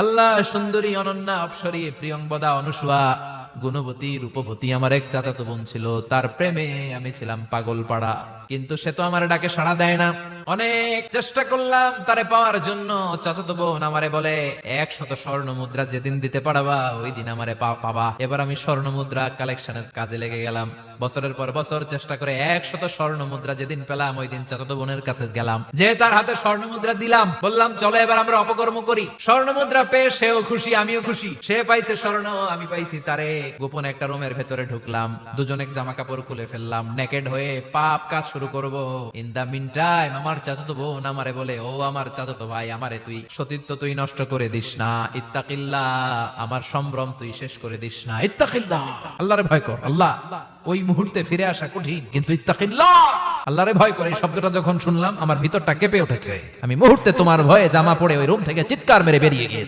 আল্লাহ সুন্দরী অনন্যা অপসরী প্রিয়ংবদা অনুসুয়া গুণবতী রূপবতী আমার এক চাচাতো বোন ছিল, তার প্রেমে আমি ছিলাম পাগল পাড়া। কিন্তু সে তো আমার ডাকে সাড়া দেয় না। অনেক চেষ্টা করলাম তারে পাওয়ার জন্য। চাচাতো বোন আমারে বলে 100 স্বর্ণ মুদ্রা যেদিন দিতে পারবা ওই দিন আমারে পাবা। এবার আমি স্বর্ণ মুদ্রা কালেকশনের কাজে লেগে গেলাম। বছরের পর বছর চেষ্টা করে 100 স্বর্ণ মুদ্রা যেদিন পেলাম ওই দিন চাচাতো বোনের কাছে গেলাম, যে তার হাতে স্বর্ণ মুদ্রা দিলাম, বললাম চলো এবার আমরা অপকর্ম করি। স্বর্ণ মুদ্রা পেয়ে সেও খুশি আমিও খুশি। সে পাইছে স্বর্ণ, আমি পাইছি তারে। গোপনে একটা রুমের ভেতরে ঢুকলাম, দুজনে জামা কাপড় খুলে ফেললাম, নেকেড হয়ে পাপ কাজ শুরু করব। ইন দা মিন টাইম আমার চাচাতো বোন আমারে বলে, ও আমার চাচাতো ভাই, আমারে তুই সতীত্ব তুই নষ্ট করে দিস না, ইত্তাকিল্লাহ, আমার সম্ভ্রম তুই শেষ করে দিস না, ইত্তাকিল্লাহ, আল্লাহরে ভয় কর। আল্লাহ ওই মুহূর্তে ফিরে আসা কঠিন, কিন্তু ইত্তাকিল্লাহ, আল্লাহরে ভয় করে এই শব্দটা যখন শুনলাম আমার ভিতরটা কেঁপে উঠেছে। আমি মুহূর্তে তোমার ভয়ে জামা পরে ওই রুম থেকে চিৎকার মেরে বেরিয়ে গিয়েছি।